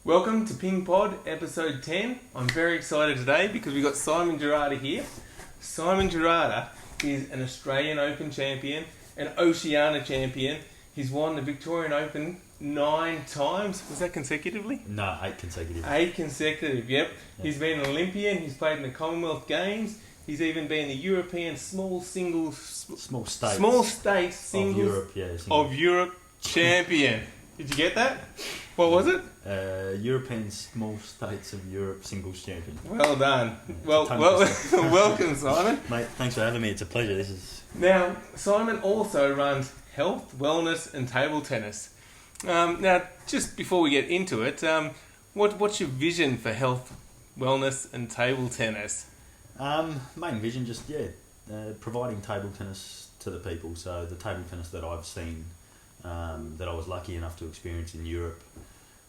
Welcome to PingPod episode 10. I'm very excited today because we've got Simon Gerada here. Simon Gerada is an Australian Open champion, an Oceania champion. He's won the Victorian Open 9 times. Was that consecutively? No, 8 consecutive. 8 consecutive, yep. He's been an Olympian. He's played in the Commonwealth Games. He's even been the European small states singles of Europe, of Europe champion. Did you get that? What was it? European Small States of Europe Singles Champion. Well done. Yeah, welcome, Simon. Mate, thanks for having me. It's a pleasure. Now, Simon also runs health, wellness and table tennis. Now, just before we get into it, what's your vision for health, wellness and table tennis? Main vision, providing table tennis to the people. So the table tennis that I've seen, that I was lucky enough to experience in Europe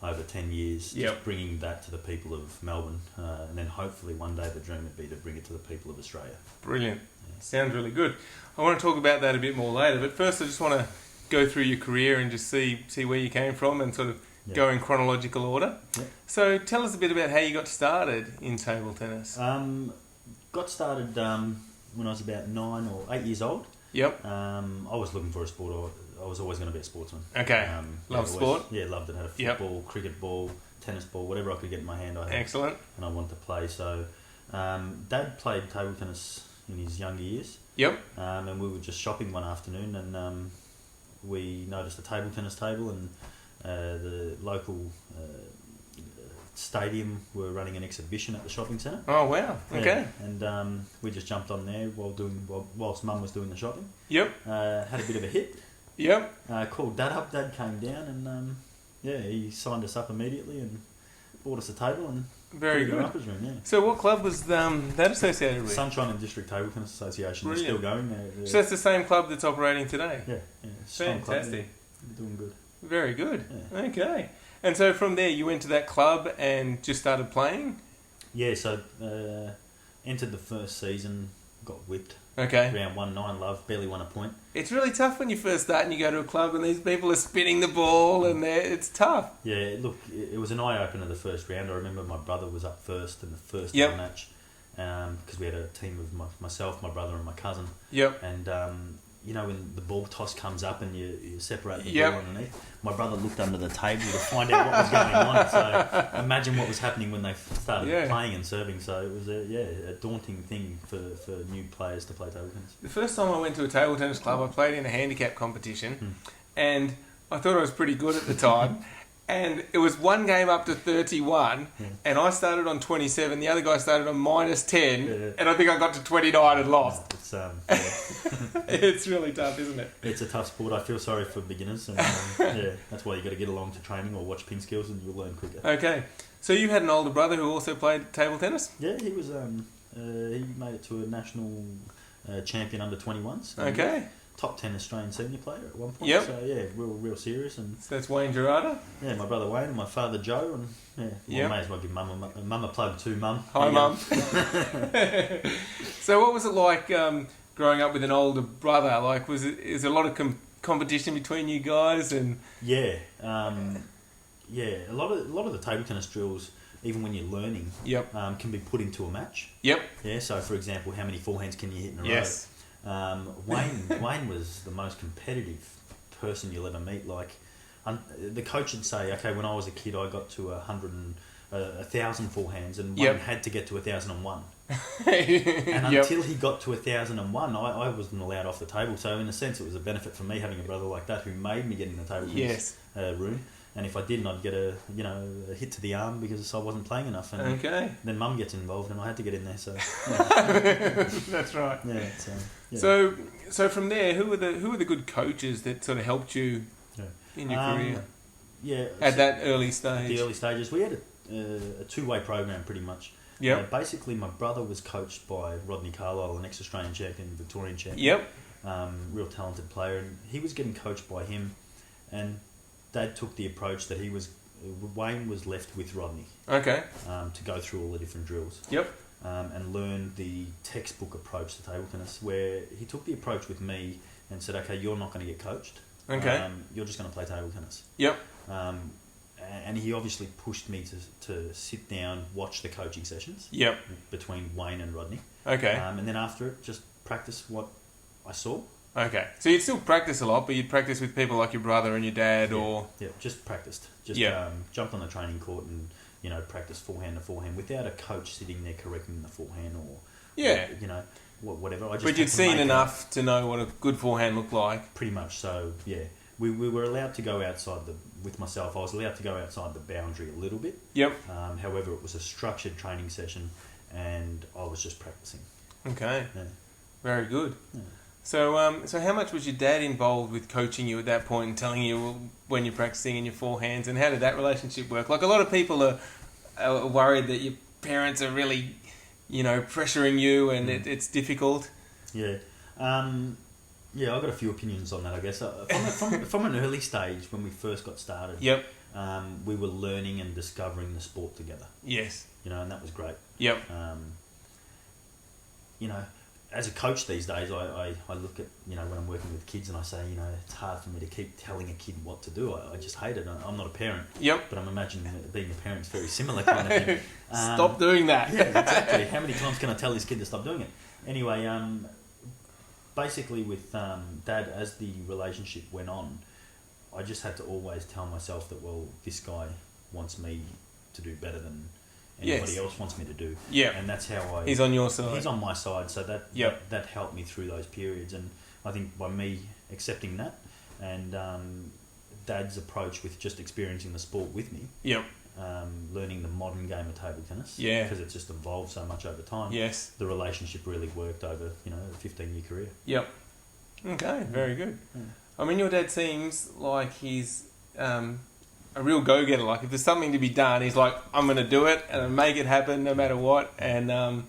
over 10 years, just bringing that to the people of Melbourne, and then hopefully one day the dream would be to bring it to the people of Australia. Brilliant. Yeah. Sounds really good. I want to talk about that a bit more later, but first I just want to go through your career and just see where you came from and sort of go in chronological order. Yep. So tell us a bit about how you got started in table tennis. Got started when I was about 9 or 8 years old. Yep. I was looking for a sport. I was always going to be a sportsman. Okay. Love sport? Yeah, loved it. Had a football, cricket ball, tennis ball, whatever I could get in my hand I had. Excellent. And I wanted to play. So Dad played table tennis in his younger years. Yep. And we were just shopping one afternoon and we noticed a table tennis table and the local stadium were running an exhibition at the shopping centre. Oh, wow. Okay. Yeah. And we just jumped on there whilst Mum was doing the shopping. Yep. Had a bit of a hit. Yep. Called Dad up. Dad came down and he signed us up immediately and bought us a table and very good. Up his room, yeah. So what club was that associated with? Sunshine and District Table Tennis Association. Brilliant. They're still going. So that's the same club that's operating today? Yeah. Fantastic. Club, yeah. Doing good. Very good. Yeah. Okay. And so from there you went to that club and just started playing? Yeah, so entered the first season, got whipped. Okay. Round 1-9, love, barely won a point. It's really tough when you first start and you go to a club and these people are spinning the ball and it's tough. Yeah, look, it was an eye-opener the first round. I remember my brother was up first in the first match because we had a team of myself, my brother and my cousin. Yep. And, when the ball toss comes up and you separate the ball underneath, my brother looked under the table to find out what was going on. So imagine what was happening when they started playing and serving. So it was a daunting thing for new players to play table tennis. The first time I went to a table tennis club, I played in a handicap competition and I thought I was pretty good at the time. And it was one game up to 31 and I started on 27, the other guy started on -10 and I think I got to 29 and lost. It's really tough, isn't it? It's a tough sport. I feel sorry for beginners and that's why you got to get along to training or watch PingSkills and you'll learn quicker. Okay, so you had an older brother who also played table tennis? Yeah, he was he made it to a national champion under 21s. Okay. Top 10 Australian senior player at one point. Yep. So real serious. And so that's Wayne Gerada? Yeah, my brother Wayne and my father Joe, and I may as well give Mum a plug too, Mum. Hi, Mum. So what was it like growing up with an older brother? Like, is there a lot of competition between you guys? And a lot of the table tennis drills, even when you're learning, can be put into a match. Yep. Yeah. So for example, how many forehands can you hit in a row? Yes. Wayne was the most competitive person you'll ever meet. Like, the coach would say, okay, when I was a kid, I got to 1,000 forehands, and Wayne had to get to 1,001. And until he got to 1,001, I wasn't allowed off the table. So in a sense, it was a benefit for me having a brother like that who made me get in the table tennis room. And if I didn't, I'd get a hit to the arm because I wasn't playing enough. And then Mum gets involved, and I had to get in there. So that's right. Yeah. So from there, who were the good coaches that sort of helped you in your career? Yeah. At that early stage. At the early stages, we had a two-way program pretty much. Yeah. Basically, my brother was coached by Rodney Carlisle, an ex-Australian champion, Victorian champion. Yep. Real talented player, and he was getting coached by him, and Dad took the approach that Wayne was left with Rodney. Okay. To go through all the different drills. Yep. And learn the textbook approach to table tennis, where he took the approach with me and said, okay, you're not going to get coached. Okay. You're just going to play table tennis. Yep. and he obviously pushed me to sit down, watch the coaching sessions. Yep. Between Wayne and Rodney. Okay. And then after it, just practice what I saw. Okay. So you'd still practice a lot, but you'd practice with people like your brother and your dad, or just practiced. Just jumped on the training court and practice forehand to forehand without a coach sitting there correcting the forehand or whatever. But you'd seen enough to know what a good forehand looked like. Pretty much. So we were allowed to go outside with myself. I was allowed to go outside the boundary a little bit. Yep. However, it was a structured training session, and I was just practicing. Okay. Yeah. Very good. Yeah. So how much was your dad involved with coaching you at that point and telling you when you're practicing in your forehands, and how did that relationship work? Like, a lot of people are worried that your parents are really, pressuring you, and it's difficult. Yeah. I've got a few opinions on that, I guess. From an early stage, when we first got started, yep. We were learning and discovering the sport together. Yes. And that was great. Yep. As a coach these days, I look at, when I'm working with kids and I say, it's hard for me to keep telling a kid what to do. I just hate it. I'm not a parent. Yep. But I'm imagining that being a parent's very similar kind of thing. Stop doing that. Yeah, exactly. How many times can I tell this kid to stop doing it? Anyway, basically with Dad, as the relationship went on, I just had to always tell myself that, well, this guy wants me to do better than anybody else wants me to do. Yeah. And that's how He's on your side. He's on my side, so that helped me through those periods. And I think by me accepting that and Dad's approach with just experiencing the sport with me, learning the modern game of table tennis, because it's just evolved so much over time. Yes. The relationship really worked over, a 15-year career. Yep. Okay, very good. Yeah. I mean, your dad seems like he's a real go-getter. Like, if there's something to be done, he's like, I'm going to do it and I'll make it happen no matter what. And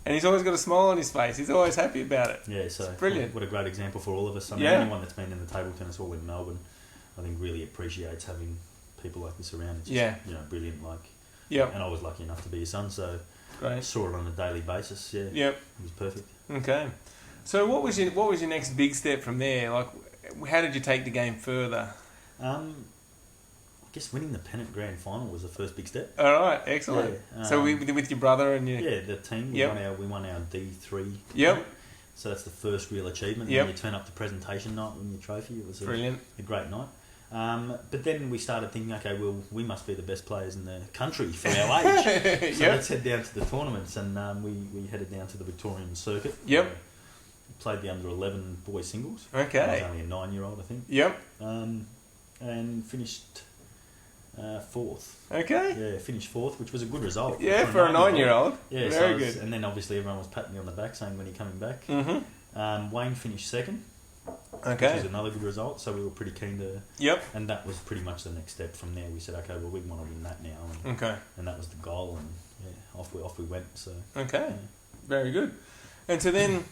he's always got a smile on his face. He's always happy about it. Yeah, so it's brilliant. What a great example for all of us. I mean, anyone that's been in the table tennis hall in Melbourne, I think really appreciates having people like this around. It's just, brilliant. Like, and I was lucky enough to be his son, so I saw it on a daily basis. Yeah, it was perfect. Okay, so what was your next big step from there? Like, how did you take the game further? I guess winning the pennant grand final was the first big step. All right, excellent. Yeah, so with your brother and the team, we won our D3. Yep. So that's the first real achievement. Yep. And when you turn up to presentation night, win your trophy, it was brilliant. A great night. But then we started thinking, okay, well, we must be the best players in the country for our age. So let's head down to the tournaments, and we headed down to the Victorian circuit. Yep. Played the under-11 boys singles. Okay. I was only a 9-year-old, I think. Yep. And finished fourth. Okay. Yeah, finished fourth, which was a good result. Yeah, for a 9-year-old. Yeah, very good. And then obviously everyone was patting me on the back saying, when are you coming back? Mm-hmm. Wayne finished second. Okay. Which was another good result, so we were pretty keen to... Yep. And that was pretty much the next step from there. We said, okay, well, we want to win that now. And, and that was the goal, and off we went. So okay, very good. And so then,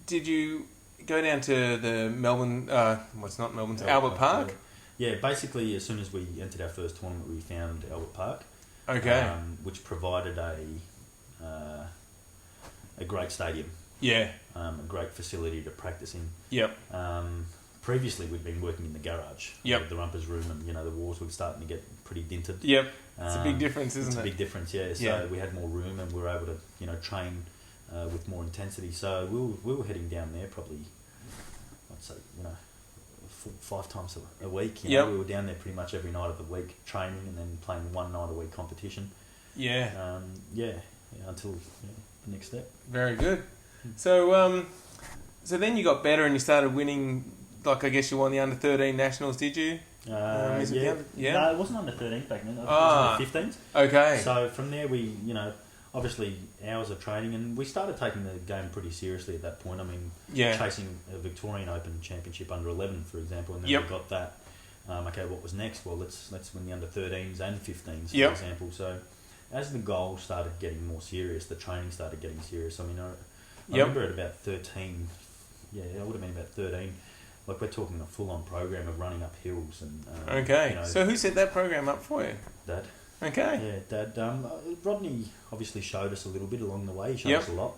did you go down to the Melbourne... it's not Melbourne, Albert Park? Yeah, basically, as soon as we entered our first tournament, we found Albert Park. Okay. Which provided a great stadium. Yeah. A great facility to practice in. Yep. Previously, we'd been working in the garage. Yep. The rumpers room, and the walls were starting to get pretty dinted. Yep. It's a big difference, isn't it? It's a big difference, yeah. So we had more room, and we were able to, train with more intensity. So we were heading down there probably, I'd say, 5 times a week. We were down there pretty much every night of the week, training, and then playing 1 night a week competition. Yeah. Until the next step. Very good. So then you got better and you started winning. Like, I guess you won the under-13 nationals, did you? No, it wasn't under 13 back then. It was under 15s. Okay. So from there, we obviously hours of training, and we started taking the game pretty seriously at that point. I mean, chasing a Victorian Open Championship under 11, for example, and then we got that. Okay, what was next? Well, let's win the under 13s and 15s, for example. So as the goal started getting more serious, the training started getting serious. I mean, I remember at about 13. Yeah, I would have been about 13. Like, we're talking a full-on program of running up hills and. So who set that program up for you? Dad. Okay. Yeah, Dad. Rodney obviously showed us a little bit along the way. He showed us a lot.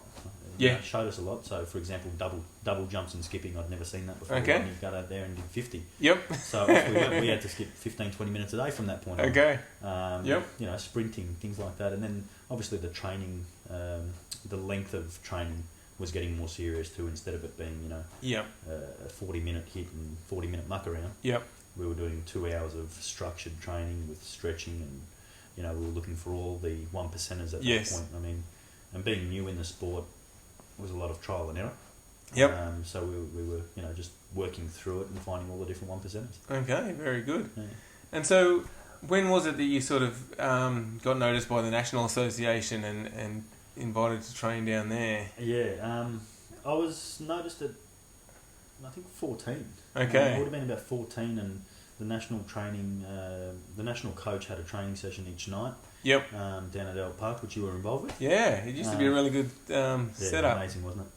showed us a lot. So, for example, double jumps and skipping, I'd never seen that before. Okay. And you got out there and did 50. Yep. So we had to skip 15, 20 minutes a day from that point on. Okay. You know, sprinting, things like that. And then obviously the training, the length of training was getting more serious too, instead of it being, you know, Yep. a 40-minute hit and 40-minute muck around. Yep. We were doing 2 hours of structured training with stretching, and, you know, we were looking for all the 1%ers at Yes. that point. I mean, and being new in the sport was a lot of trial and error. Yep. So we were, you know, just working through it and finding all the different 1%ers. Okay, very good. Yeah. And so, when was it that you sort of got noticed by the National Association and invited to train down there? Yeah, I was noticed at, I think, 14. Okay. I would have been about 14, and the national training, the national coach had a training session each night. Yep. Down at Albert Park, which you were involved with. Yeah, it used to be a really good setup. Amazing, wasn't it?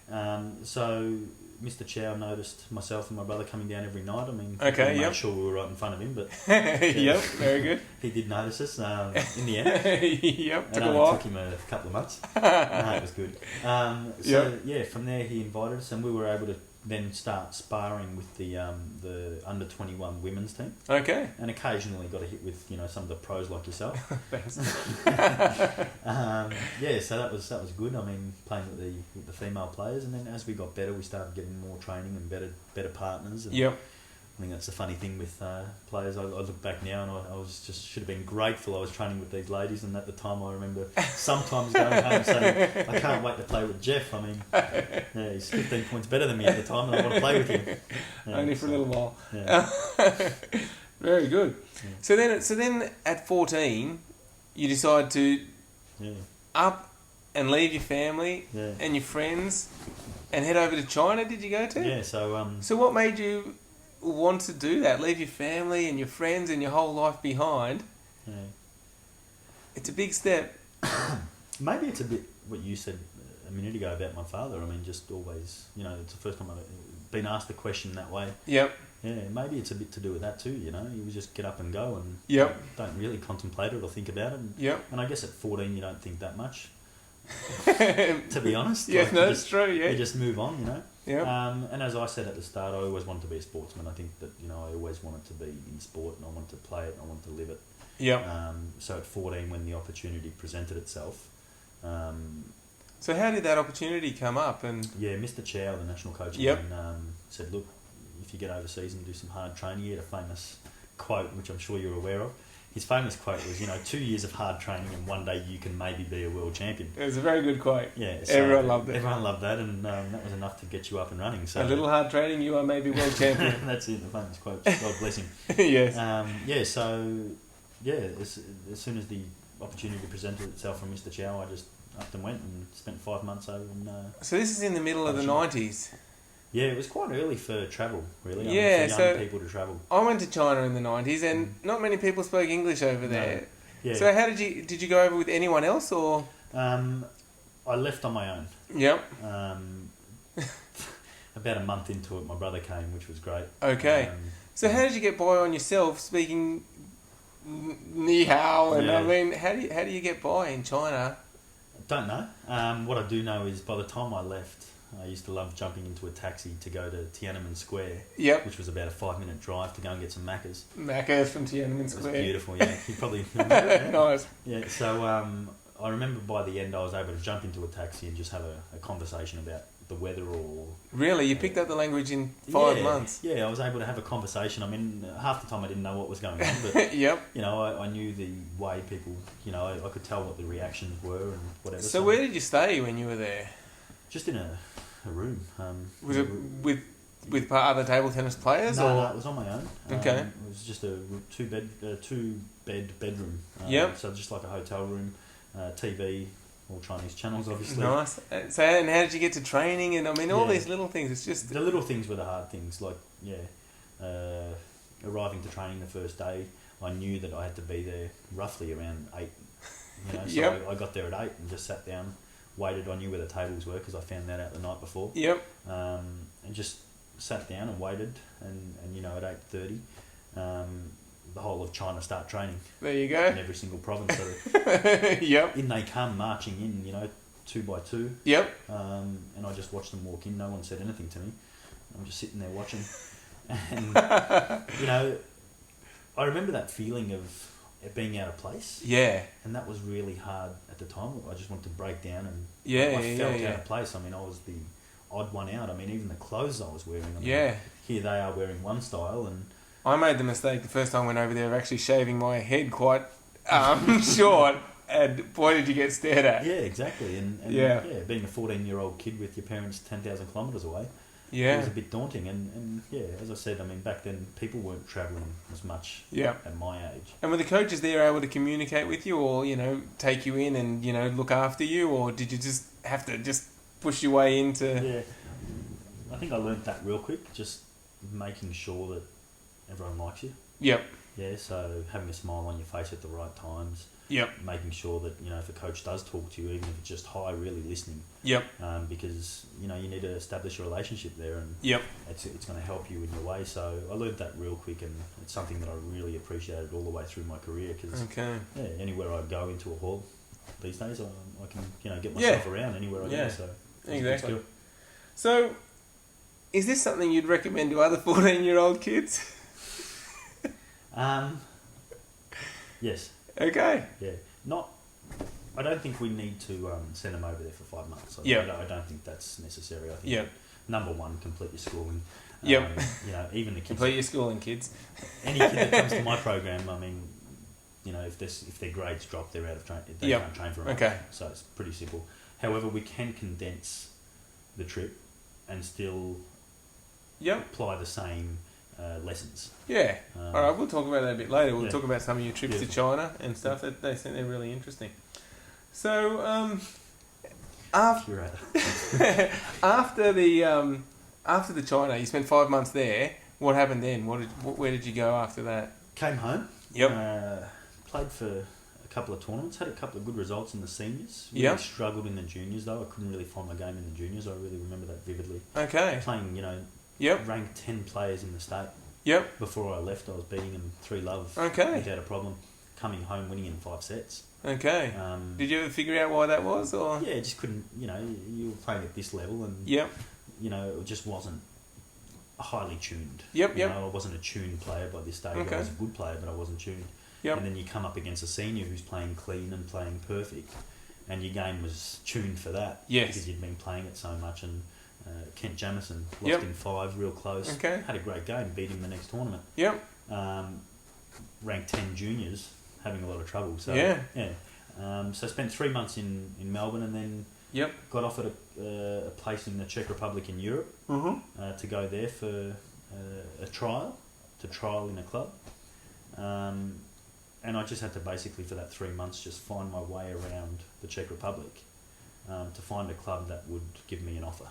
Yeah. So Mr. Chow noticed myself and my brother coming down every night. I mean, Okay, he yep. made sure we were right in front of him, but Yep, very good. he did notice us in the end. Yep, took It a only while. took him a couple of months. No, it was good. Yep. From there he invited us, and we were able to then start sparring with the under 21 women's team, Okay. and occasionally got a hit with, you know, some of the pros like yourself. Thanks. So that was good. I mean, playing with the female players, and then as we got better, we started getting more training and better partners. And Yep. I think that's the funny thing with players. I look back now, and I was just should have been grateful I was training with these ladies. And at the time, I remember sometimes going home and saying, "I can't wait to play with Jeff." I mean, yeah, he's 15 points better than me at the time, and I want to play with him. Yeah, Only for a little while. Yeah. Very good. Yeah. So then at 14, you decide to Yeah. up and leave your family Yeah. and your friends and head over to China. Did you go to? Yeah. So what made you want to do that? Leave your family and your friends and your whole life behind. Yeah. It's a big step. Maybe it's a bit what you said a minute ago about my father. I mean, just always, you know, it's the first time I've been asked the question that way. Yep. Yeah, maybe it's a bit to do with that too, you know. You just get up and go and Yep. don't really contemplate it or think about it. And, Yep. and I guess at 14 you don't think that much, to be honest. Yeah, Like, no, you that's true, yeah. You just move on, you know. Yep. And as I said at the start, I always wanted to be a sportsman. I think that, you know, I always wanted to be in sport, and I wanted to play it, and I wanted to live it. Yep. So at 14, when the opportunity presented itself, So how did that opportunity come up? And yeah, Mr. Chow, the national coach, Yep. said, look, if you get overseas and do some hard training, he had a famous quote, which I'm sure you're aware of. His famous quote was, you know, 2 years of hard training and one day you can maybe be a world champion. it was a very good quote. Yeah, Everyone loved it. Everyone loved that, and that was enough to get you up and running. So A little hard training, you are maybe world champion. that's it, the famous quote. God bless him. Yes. As soon as the opportunity presented itself from Mr. Chow, I just up and went and spent 5 months over in... So this is in the middle of the 90s. Yeah, it was quite early for travel, really. Yeah, for so young people to travel. I went to China in the 90s and not many people spoke English over there. Yeah. So how did you go over with anyone else or? I left on my own. Yep. About a month into it, my brother came, which was great. Okay. So how did you get by on yourself speaking ni hao? And Yeah. I mean, how do you get by in China? Don't know. What I do know is by the time I left, I used to love jumping into a taxi to go to Tiananmen Square, Yep. which was about a 5-minute drive to go and get some Maccas. Macca's from Tiananmen It was Square. beautiful, yeah. You probably remember that. Nice. Yeah, so I remember by the end I was able to jump into a taxi and just have a conversation about the weather or... Really? You picked up the language in 5 months? Yeah, I was able to have a conversation. I mean, half the time I didn't know what was going on, but, Yep. you know, I knew the way people, you know, I could tell what the reactions were and whatever. So where did you stay when you were there? Just in a room. Was it with other table tennis players? No, or? it was on my own. Okay. It was just a two-bed bedroom. Yep. So just like a hotel room, TV, all Chinese channels, obviously. Nice. So, and how did you get to training? And I mean, all Yeah. these little things. It's just The little things were the hard things, like, arriving to training the first day, I knew that I had to be there roughly around 8. You know, so Yep. I got there at 8 and just sat down, waited. I knew where the tables were because I found that out the night before. Yep. And just sat down and waited, and you know, at 8:30, the whole of China start training There you in go. every single province. So Yep. in they come marching in, you know, 2x2. Yep. And I just watched them walk in. No one said anything to me. I'm just sitting there watching. And, you know, I remember that feeling of it being out of place. Yeah. And that was really hard at the time. I just wanted to break down and I felt out of place. I mean, I was the odd one out. I mean, even the clothes I was wearing. I mean, here they are wearing one style, and I made the mistake the first time I went over there of actually shaving my head quite short, and boy did you get stared at. Yeah, exactly. And being a 14-year-old kid with your parents 10,000 kilometres away, it was a bit daunting. And as I said, I mean, back then people weren't travelling as much at my age. And were the coaches there able to communicate with you, or, you know, take you in and, you know, look after you, or did you just have to just push your way into... Yeah, I think I learnt that real quick, just making sure that everyone likes you. Yep. Yeah, so having a smile on your face at the right times. Yep. Making sure that, you know, if a coach does talk to you, even if it's just hi, really listening. Yep. Because, you know, you need to establish a relationship there, and it's going to help you in your way. So I learned that real quick, and it's something that I really appreciated all the way through my career. Because anywhere I go into a hall these days, I can, you know, get myself around anywhere I go. So exactly. So, is this something you'd recommend to other 14-year-old kids? Yes. Okay. Yeah. I don't think we need to send them over there for 5 months. I don't think that's necessary. I think number one, complete your schooling. You know, even the kids. Complete your schooling, kids. Any kid that comes to my program, I mean, you know, if their grades drop, they're out of train. They can't train for a month. So it's pretty simple. However, we can condense the trip and still apply the same lessons. Yeah. All right, we'll talk about that a bit later. We'll talk about some of your trips to China and stuff. That they think they're really interesting. So, after the China, you spent 5 months there. What happened then? Where did you go after that? Came home. Yep. Played for a couple of tournaments. Had a couple of good results in the seniors. Really struggled in the juniors though. I couldn't really find my game in the juniors. I really remember that vividly. Okay. Playing, you know, ranked 10 players in the state. Yep. Before I left, I was beating them 3-love. Okay. Without a problem. Coming home, winning in 5 sets. Okay. Did you ever figure out why that was, or? Yeah, just couldn't. You know, you were playing at this level, and you know, it just wasn't highly tuned. You know, I wasn't a tuned player by this stage. I was a good player, but I wasn't tuned. And then you come up against a senior who's playing clean and playing perfect, and your game was tuned for that. Yes. Because you'd been playing it so much, and Kent Jamison lost in 5, real close. Okay. Had a great game, beat him the next tournament. Yep. Ranked 10 juniors, having a lot of trouble. So so I spent 3 months in Melbourne, and then got offered a place in the Czech Republic in Europe to go there for a trial in a club. And I just had to basically, for that 3 months, just find my way around the Czech Republic to find a club that would give me an offer.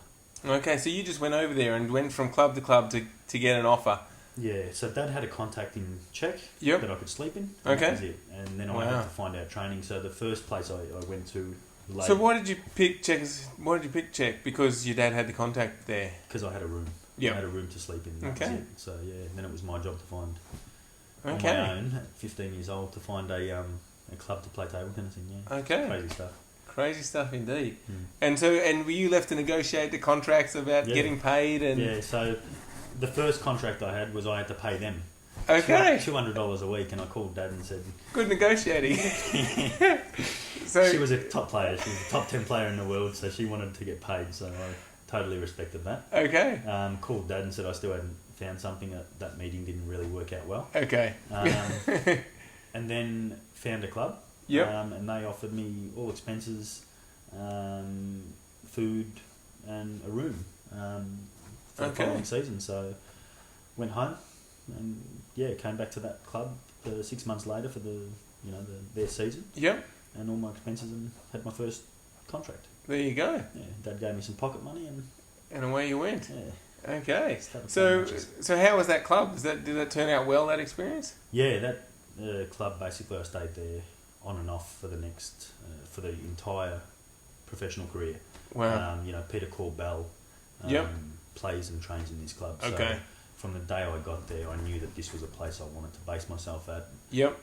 Okay, so you just went over there and went from club to club to get an offer. Yeah, so Dad had a contact in Czech that I could sleep in. Okay. That was it. And then I had to find out training. So the first place I went to... So why did you pick Czech? Why did you pick Czech? Because your dad had the contact there? Because I had a room. I had a room to sleep in. That was it. So then it was my job to find... on my own, at 15 years old, to find a club to play table tennis in. Okay. Crazy stuff. Crazy stuff indeed. And were you left to negotiate the contracts about getting paid? And yeah, so the first contract I had was I had to pay them. Okay. $200 a week, and I called Dad and said... Good negotiating. So she was a top player. She was a top 10 player in the world, so she wanted to get paid, so I totally respected that. Okay. Called Dad and said I still hadn't found something. That meeting didn't really work out well. Okay. And then found a club. Yep. And they offered me all expenses, food, and a room for the following season. So went home and came back to that club 6 months later for their season. Yep. And all my expenses, and had my first contract. There you go. Yeah. Dad gave me some pocket money, and away you went. Yeah. Okay. So how was that club? Did that turn out well, that experience? Yeah, that club, basically I stayed there on and off for the next for the entire professional career. Wow. Peter Corbell plays and trains in this club. So from the day I got there, I knew that this was a place I wanted to base myself at. Yep.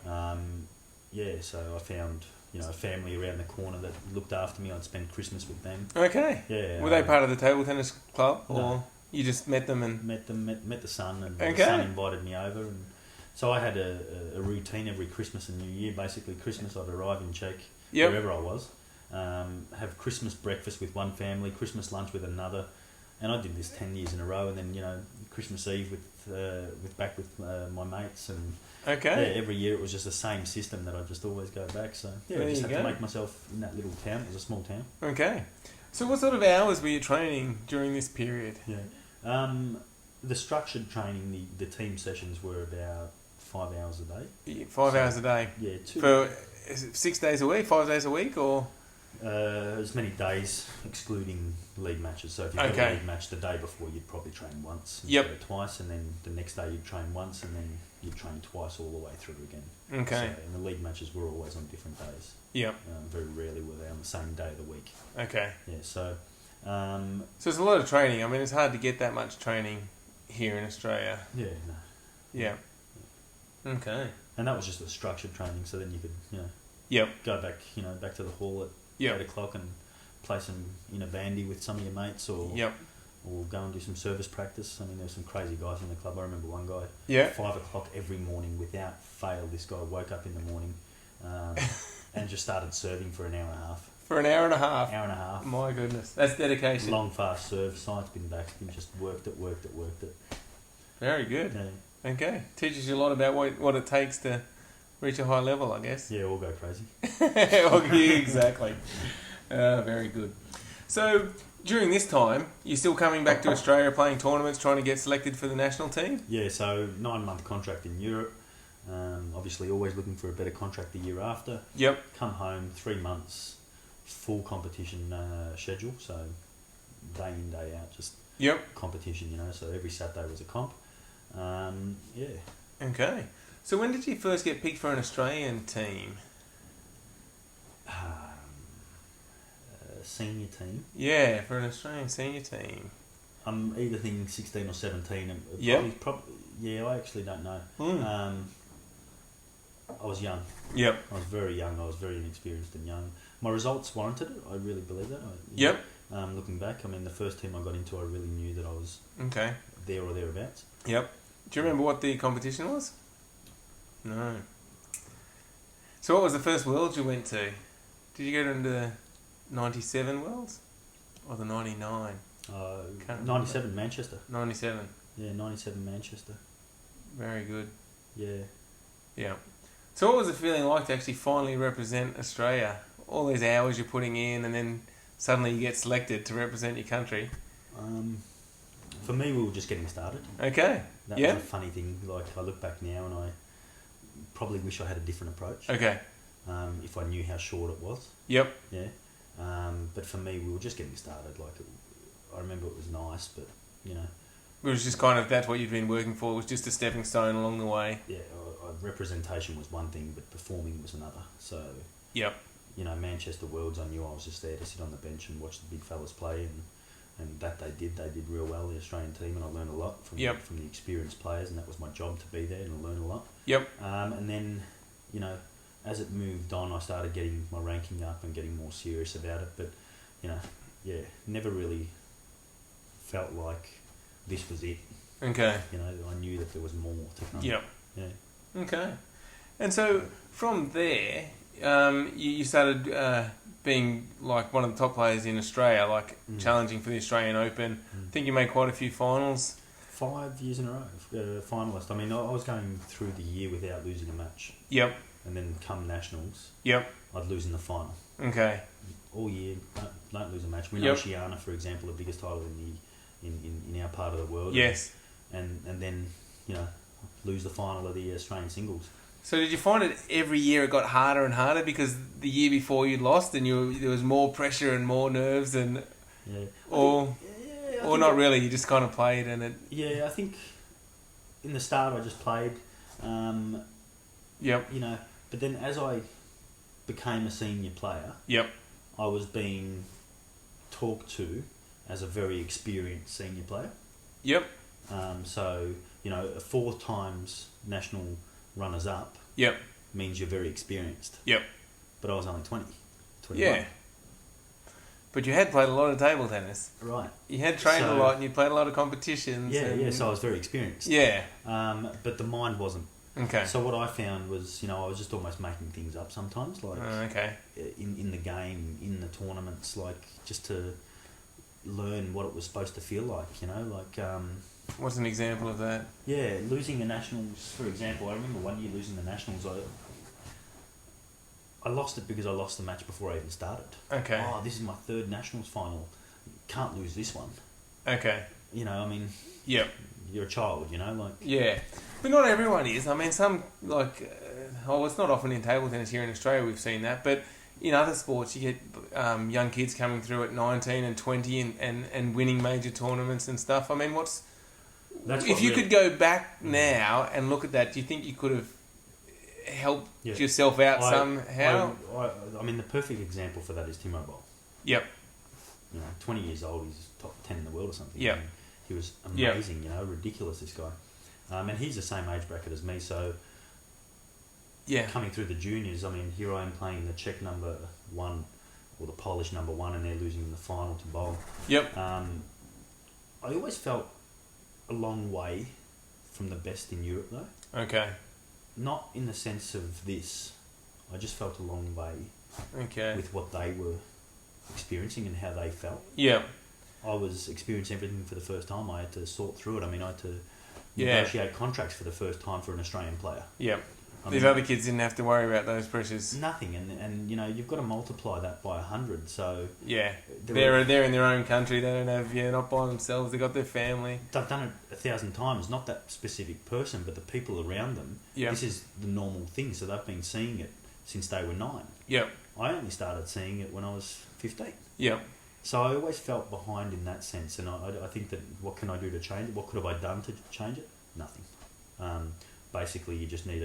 So I found a family around the corner that looked after me. I'd spend Christmas with them. Okay. Yeah. Were they part of the table tennis club, or No. you just met them and Met the son, and Okay. the son invited me over, and so I had a routine every Christmas and New Year. Basically, Christmas I'd arrive in Czech, Yep. wherever I was, have Christmas breakfast with one family, Christmas lunch with another, and I did this 10 years in a row, and then Christmas Eve with my mates, and okay. every year it was just the same system that I just always go back. So There I just you had to go. make myself in that little town. It was a small town. Okay. So what sort of hours were you training during this period? Yeah. The structured training, the team sessions were about 5 hours a day. 5 hours a day. Yeah, For is it 6 days a week, 5 days a week, or? as many days, excluding league matches. So if you've got Okay. a league match the day before, you'd probably train once Yep. instead of twice, and then the next day you'd train once, and then you'd train twice all the way through again. Okay. So, and the league matches were always on different days. Yep. Very rarely were they on the same day of the week. Okay. Yeah, so... So it's a lot of training. I mean, it's hard to get that much training here in Australia. yeah, no. Yeah. Okay. And that was just a structured training, so then you could, Yep. go back, back to the hall at Yep. 8 o'clock and play some, bandy with some of your mates, or Yep. or go and do some service practice. I mean, there were some crazy guys in the club. I remember one guy, Yeah. 5 o'clock every morning without fail, this guy woke up in the morning and just started serving for an hour and a half. For an hour and a half. Hour and a half. My goodness. That's dedication. Long, fast serve, side spin, back spin, just worked it. Very good. Yeah, Okay. Teaches you a lot about what it takes to reach a high level, I guess. yeah, all go crazy. Yeah, exactly. Very good. So, during this time, you're still coming back to Australia, playing tournaments, trying to get selected for the national team? Yeah, so 9-month contract in Europe. Obviously, always looking for a better contract the year after. Yep. Come home, 3 months, full competition schedule. So day in, day out, just Yep. competition, So every Saturday was a comp. Yeah. Okay. So when did you first get picked for an Australian team? Senior team. Yeah, for an Australian senior team. I'm either thinking 16 or 17. Yep. Yeah, I actually don't know. Mm. I was young. Yep. I was very young. I was very inexperienced and young. My results warranted it. I really believe that. Yep. Looking back, I mean, the first team I got into, I really knew that I was Okay. there or thereabouts. Yep. Do you remember what the competition was? No. So what was the first Worlds you went to? Did you go into the 97 Worlds? Or the 99? Can't remember. 97 Manchester. 97. Yeah, 97 Manchester. Very good. Yeah. Yeah. So what was the feeling like to actually finally represent Australia? All these hours you're putting in, and then suddenly you get selected to represent your country. For me, we were just getting started. Okay. That Yeah. was a funny thing. Like, I look back now and I probably wish I had a different approach. Okay. If I knew how short it was. Yep. Yeah. But for me, we were just getting started. Like, I remember it was nice, but, It was just kind of, that's what you'd been working for. It was just a stepping stone along the way. yeah, representation was one thing, but performing was another. So, Yep. Manchester Worlds, I knew I was just there to sit on the bench and watch the big fellas play, and that they did real well, the Australian team, and I learned a lot from the experienced players, and that was my job to be there and learn a lot. Yep. And then, as it moved on, I started getting my ranking up and getting more serious about it, but, never really felt like this was it. Okay. I knew that there was more to come. Yep. Yeah. Okay. And so from there, you started being like one of the top players in Australia, like challenging for the Australian Open. I think you made quite a few finals. 5 years in a row, finalist. I mean, I was going through the year without losing a match. Yep. And then come nationals, Yep. I'd lose in the final. Okay. All year, don't lose a match. Win Oceania, for example, the biggest title in our part of the world. Yes. And then, lose the final of the Australian singles. So did you find it every year it got harder and harder because the year before you'd lost and there was more pressure and more nerves and or not really, you just kind of played and it... Yeah, I think in the start I just played, Yep. but then as I became a senior player, Yep. I was being talked to as a very experienced senior player. Yep. So, a 4 times national runners-up Yep. means you're very experienced. Yep. but I was only 20. 21. Yeah. But you had played a lot of table tennis. Right. You had trained a lot and you played a lot of competitions. Yeah, so I was very experienced. Yeah. But the mind wasn't. Okay. So what I found was, I was just almost making things up sometimes, like in the game, in the tournaments, like just to learn what it was supposed to feel like, What's an example of that? Yeah, losing the Nationals, for example. I remember one year losing the Nationals. I lost it because I lost the match before I even started. Okay. Oh, this is my third Nationals final. Can't lose this one. Okay. Yep. You're a child, Yeah. But not everyone is. I mean, some, it's not often in table tennis here in Australia we've seen that, but in other sports you get young kids coming through at 19 and 20 and winning major tournaments and stuff. I mean, if you could go back now and look at that, do you think you could have helped yourself out somehow? I mean, the perfect example for that is Timo Boll. Yep. 20 years old, he's top 10 in the world or something. Yep. He was amazing, ridiculous, this guy. And he's the same age bracket as me, so coming through the juniors, I mean, here I am playing the Czech number 1 or the Polish number 1, and they're losing in the final to Boll. Yep. I always felt a long way from the best in Europe, though. Okay. Not in the sense of this. I just felt a long way with what they were experiencing and how they felt. Yeah. I was experiencing everything for the first time. I had to sort through it. I mean, I had to negotiate contracts for the first time for an Australian player. Yeah. These other kids didn't have to worry about those pressures. Nothing, and you've got to multiply that by 100. So they're in their own country. They don't have not by themselves. They got their family. They've done it 1,000 times. Not that specific person, but the people around them. Yeah. This is the normal thing. So they've been seeing it since they were 9. Yeah. I only started seeing it when I was 15. Yeah. So I always felt behind in that sense, and I think that what can I do to change it? What could have I done to change it? Nothing. Basically, you just need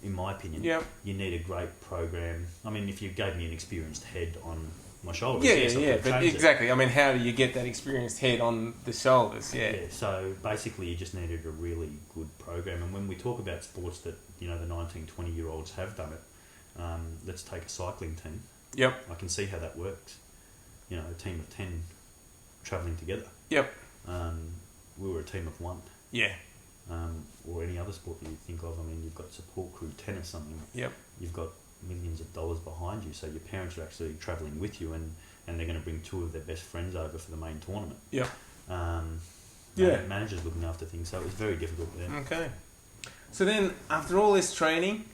in my opinion, you need a great program. I mean, if you gave me an experienced head on my shoulders, but exactly. I mean, how do you get that experienced head on the shoulders? Yeah. So basically, you just needed a really good program. And when we talk about sports that the 19, 20-year-olds have done it, let's take a cycling team. Yep. I can see how that works. A team of 10 travelling together. Yep. We were a team of 1. Yeah. Or any other sport that you think of. I mean, you've got support crew, tennis, something. Yep. You've got millions of dollars behind you, so your parents are actually travelling with you, and they're going to bring 2 of their best friends over for the main tournament. Yep. Managers looking after things, so it was very difficult there. Okay. So then, after all this training,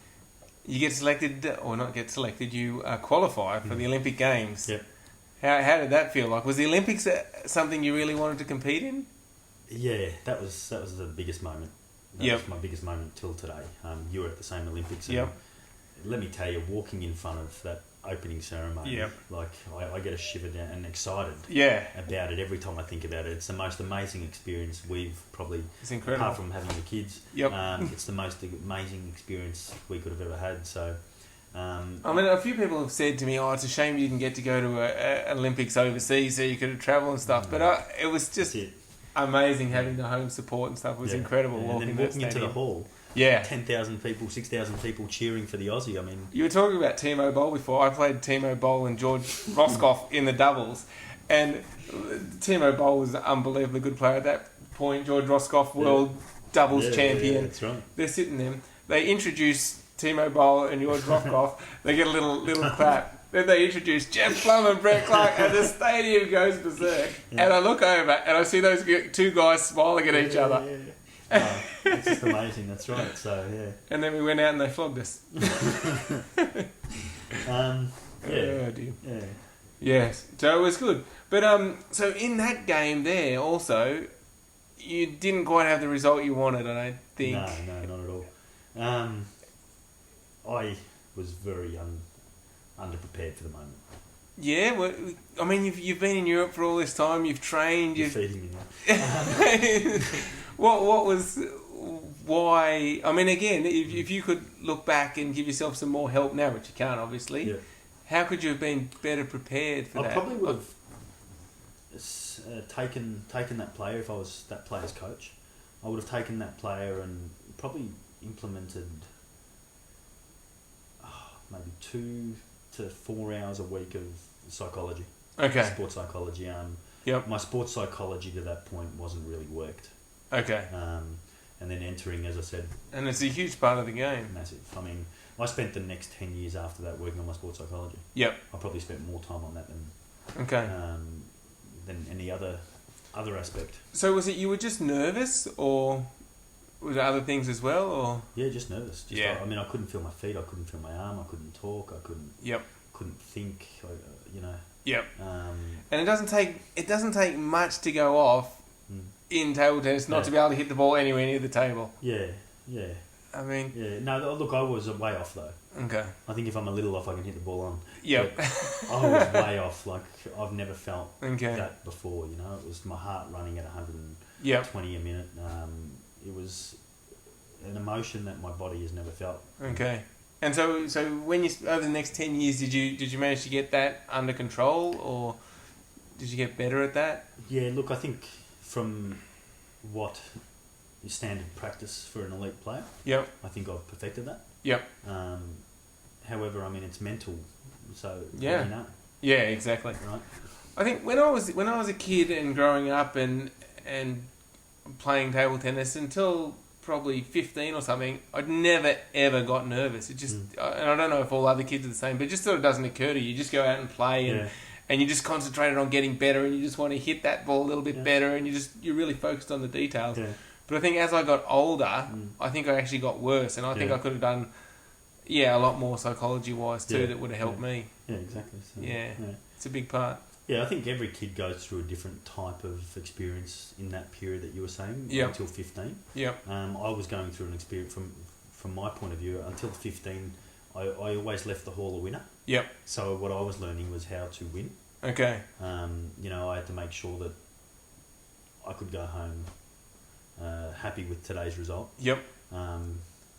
you get selected, or not get selected, you qualify for the Olympic Games. Yep. How did that feel like? Was the Olympics something you really wanted to compete in? Yeah, that was the biggest moment. That was my biggest moment till today. You were at the same Olympics. And let me tell you, walking in front of that opening ceremony, I get a shiver down and excited about it every time I think about it. It's the most amazing experience we've probably, it's incredible. Apart from having the kids, it's the most amazing experience we could have ever had. So, I mean, a few people have said to me, "Oh, it's a shame you didn't get to go to a Olympics overseas, so you could have travelled and stuff." But it was just amazing having the home support and stuff. It was incredible walking into the hall. 10,000 people, 6,000 people cheering for the Aussie. I mean, you were talking about Timo Boll before. I played Timo Boll and George Roscoff in the doubles, and Timo Boll was an unbelievably good player at that point. George Roscoff, world doubles champion. Yeah, that's right. They're sitting there. They introduce Timo Boll and George Roscoff. They get a little clap. Then they introduce Jeff Plum and Brett Clark, and the stadium goes berserk. Yeah. And I look over and I see those 2 guys smiling at each other. Oh, it's just amazing. That's right. So And then we went out and they flogged us. Oh dear. Yeah. Yes. So it was good. But so in that game there also, you didn't quite have the result you wanted, I don't think. No, not at all. I was very underprepared for the moment. Yeah, well, I mean, you've been in Europe for all this time. You've trained. You're feeding me now. What was why? I mean, again, if you could look back and give yourself some more help now, which you can't, obviously. Yeah. How could you have been better prepared for that? I probably would have taken that player if I was that player's coach. I would have taken that player and probably implemented maybe to 4 hours a week of psychology. Okay. Sports psychology. Yep. My sports psychology to that point wasn't really worked. Okay. And then entering, as I said... And it's a huge part of the game. Massive. I mean, I spent the next 10 years after that working on my sports psychology. Yep. I probably spent more time on that than any other aspect. So was it you were just nervous, or were there other things as well, or? Yeah, just nervous. Yeah. I mean, I couldn't feel my feet. I couldn't feel my arm. I couldn't talk. I couldn't. Yep. Couldn't think. You know. Yep. And it doesn't take much to go off in table tennis not to be able to hit the ball anywhere near the table. Yeah. Yeah. I mean. Yeah. No, look, I was way off though. Okay. I think if I'm a little off, I can hit the ball on. Yep. But I was way off. Like, I've never felt Okay. that before. You know, it was my heart running at 120 a minute. It was an emotion that my body has never felt. Okay. And so when you over the next 10 years, did you manage to get that under control, or did you get better at that? Yeah. Look, I think from what is standard practice for an elite player. Yep. I think I've perfected that. Yep. However, I mean, it's mental, so yeah. You know. Yeah, exactly. Right. I think when I was a kid and growing up and playing table tennis until probably 15 or something, I'd never ever got nervous. It just and I don't know if all other kids are the same, but it just sort of doesn't occur to you. You just go out and play and you just concentrated on getting better, and you just want to hit that ball a little bit better, and you're really focused on the details. Yeah. But I think as I got older, I think I actually got worse, and I think I could have done, a lot more psychology-wise too that would have helped me. Yeah, exactly. So, it's a big part. Yeah, I think every kid goes through a different type of experience in that period that you were saying, until 15. Yep. I was going through an experience, from my point of view, until 15, I always left the hall a winner. Yep. So what I was learning was how to win. Okay. I had to make sure that I could go home happy with today's result. Yep.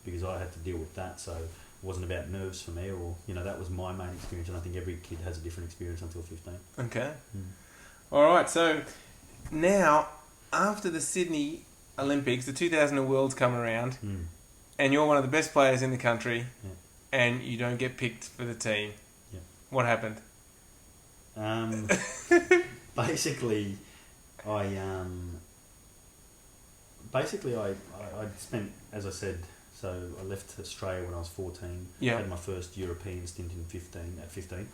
Because I had to deal with that, so it wasn't about nerves for me, or that was my main experience, and I think every kid has a different experience until 15. Okay. All right. So now, after the Sydney Olympics, the 2000 Worlds come around, and you're one of the best players in the country, and you don't get picked for the team. Yeah. What happened? Basically, I spent, as I said, so I left Australia when I was 14. Yeah. Had my first European stint at 15.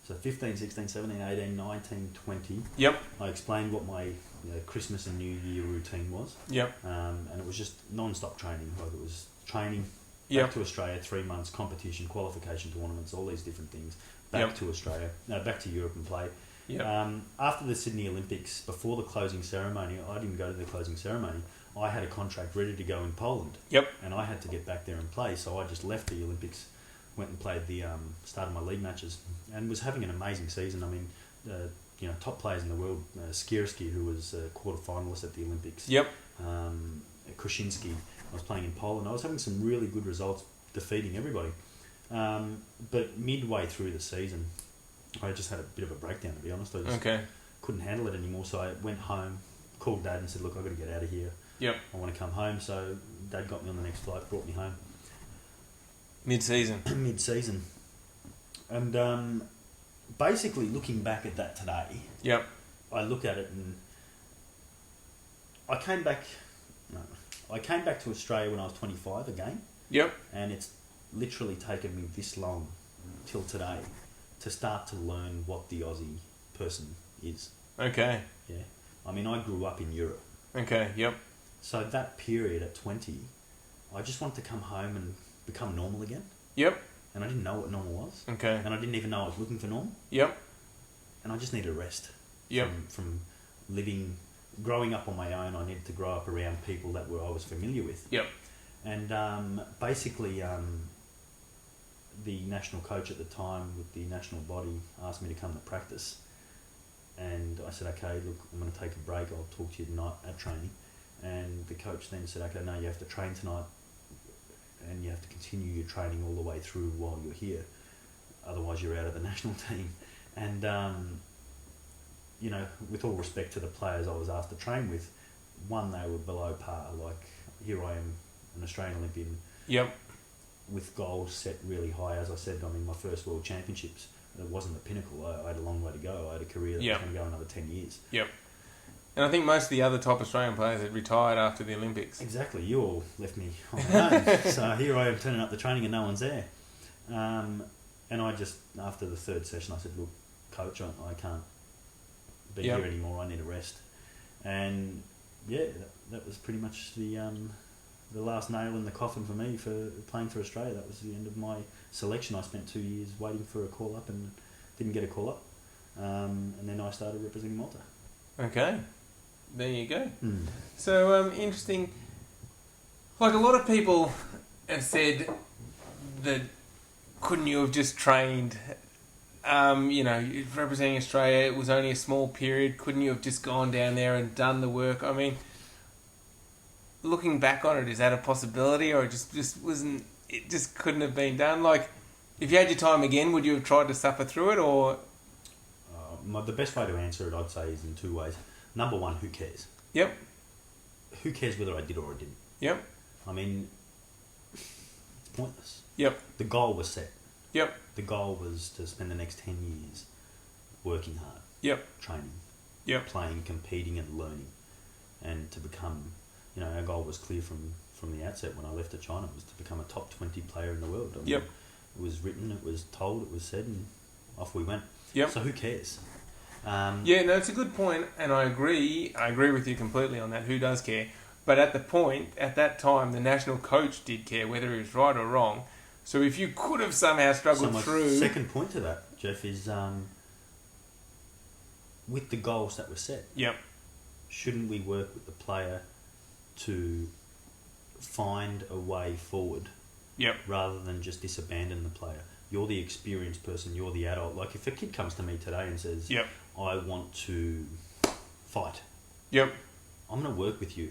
So 15, 16, 17, 18, 19, 20. Yep. I explained what my Christmas and New Year routine was. Yep. And it was just non-stop training. Like, it was training, back to Australia, 3 months, competition, qualification tournaments, all these different things. Back to Australia, back to Europe and play. Yep. After the Sydney Olympics, before the closing ceremony, I didn't go to the closing ceremony. I had a contract ready to go in Poland. Yep. And I had to get back there and play, so I just left the Olympics, went and played the started my league matches, and was having an amazing season. I mean, top players in the world, Skierski, who was a quarter-finalist at the Olympics. Yep. Koshinski. I was playing in Poland. I was having some really good results, defeating everybody. But midway through the season, I just had a bit of a breakdown, to be honest. I just couldn't handle it anymore, so I went home, called Dad and said, look, I've got to get out of here. Yep. I want to come home. So Dad got me on the next flight, brought me home. Mid-season. Mid-season. And basically, looking back at that today, yep, I look at it and I came back to Australia when I was 25 again. Yep. And it's literally taken me this long till today to start to learn what the Aussie person is. Okay. Yeah. I mean, I grew up in Europe. Okay, yep. So that period at 20, I just wanted to come home and become normal again. Yep. And I didn't know what normal was. Okay. And I didn't even know I was looking for normal. Yep. And I just needed a rest. Yep. From growing up on my own, I needed to grow up around people that I was familiar with. Yep. And basically, the national coach at the time with the national body asked me to come to practice. And I said, okay, look, I'm going to take a break. I'll talk to you tonight at training. And the coach then said, okay, no, you have to train tonight and you have to continue your training all the way through while you're here. Otherwise, you're out of the national team. And, with all respect to the players I was asked to train with, one, they were below par. Like, here I am, an Australian Olympian. Yep. with goals set really high. As I said, I mean, my first World Championships, it wasn't the pinnacle. I had a long way to go. I had a career that was going to go another 10 years. Yep. And I think most of the other top Australian players had retired after the Olympics. Exactly. You all left me on my own. So here I am turning up the training and no one's there. And I just, after the third session, I said, look, coach, I can't be here anymore. I need a rest. And yeah, that was pretty much the last nail in the coffin for me for playing for Australia. That was the end of my selection. I spent 2 years waiting for a call up and didn't get a call up. And then I started representing Malta. Okay, there you go. So interesting. Like a lot of people have said that couldn't you have just trained, representing Australia, it was only a small period, couldn't you have just gone down there and done the work? I mean, looking back on it, is that a possibility, or it just couldn't have been done? Like, if you had your time again, would you have tried to suffer through it, or? The best way to answer it, I'd say, is in two ways. Number one, who cares? Yep. Who cares whether I did or I didn't? Yep. I mean, it's pointless. Yep. The goal was set. Yep. The goal was to spend the next 10 years working hard. Yep. Training. Yep. Playing, competing and learning. And to become, our goal was clear from the outset when I left to China, was to become a top 20 player in the world. I mean, yep. It was written, it was told, it was said, and off we went. Yep. So who cares? It's a good point, and I agree with you completely on that. Who does care? But at that time, the national coach did care, whether he was right or wrong. So if you could have somehow struggled through... Second point to that, Jeff, is with the goals that were set, yep. shouldn't we work with the player to find a way forward, yep. rather than just disabandon the player? You're the experienced person, you're the adult. Like, if a kid comes to me today and says, yep. I want to fight, yep. I'm going to work with you,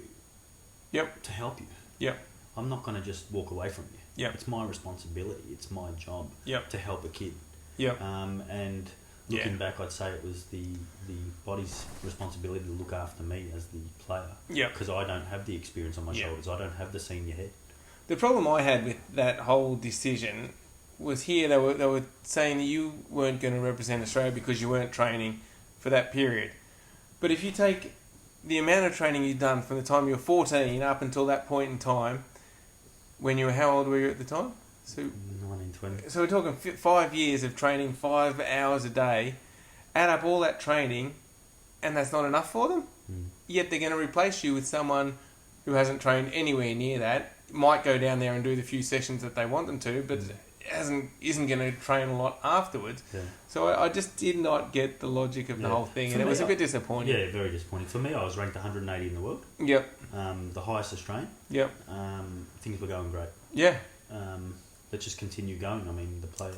yep. to help you. Yep. I'm not going to just walk away from you. Yep. It's my responsibility, it's my job, yep. to help a kid. Yep. And looking back, I'd say it was the body's responsibility to look after me as the player. Yep. Because I don't have the experience on my shoulders. I don't have the senior head. The problem I had with that whole decision was here they were saying that you weren't going to represent Australia because you weren't training for that period. But if you take the amount of training you'd done from the time you were 14 up until that point in time, when you were, how old were you at the time? So 19, 20. So we're talking 5 years of training, 5 hours a day. Add up all that training, and that's not enough for them. Yet they're going to replace you with someone who hasn't trained anywhere near that. Might go down there and do the few sessions that they want them to, but isn't going to train a lot afterwards. Yeah. So I just did not get the logic of the whole thing, and it was a bit disappointing. Yeah, very disappointing. For me, I was ranked 180 in the world. Yep. The highest Australian. Yep. Things were going great. Yeah. Let's just continue going. I mean, the player,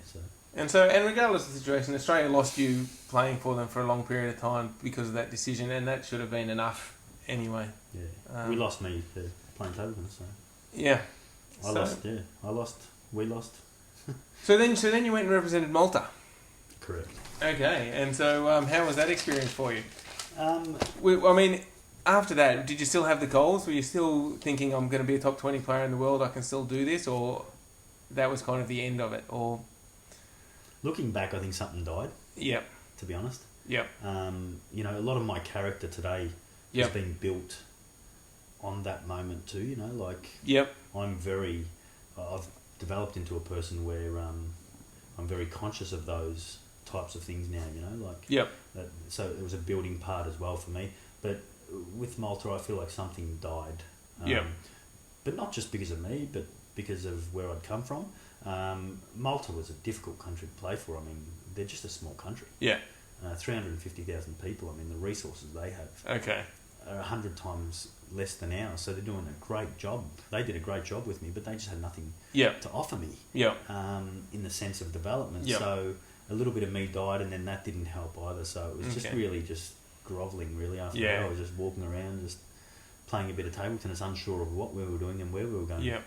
so... And regardless of the situation, Australia lost you playing for them for a long period of time because of that decision, and that should have been enough anyway. Yeah. We lost me for playing table tennis, so... Yeah. I lost. We lost. So then you went and represented Malta. Correct. Okay, and so how was that experience for you? After that, did you still have the goals? Were you still thinking, I'm going to be a top 20 player in the world, I can still do this? Or that was kind of the end of it? Or looking back, I think something died. Yep. To be honest. Yep. A lot of my character today has been built on that moment too, Yep. I've developed into a person where I'm very conscious of those types of things now, Yep. So it was a building part as well for me. But with Malta, I feel like something died. But not just because of me, but because of where I'd come from. Malta was a difficult country to play for. I mean, they're just a small country. Yeah. 350,000 people. I mean, the resources they have are 100 times less than ours. So they're doing a great job. They did a great job with me, but they just had nothing to offer me. In the sense of development. So a little bit of me died, and then that didn't help either. So it was just really just grovelling. Really, after that, I was just walking around, just playing a bit of table tennis, unsure of what we were doing and where we were going. Yeah.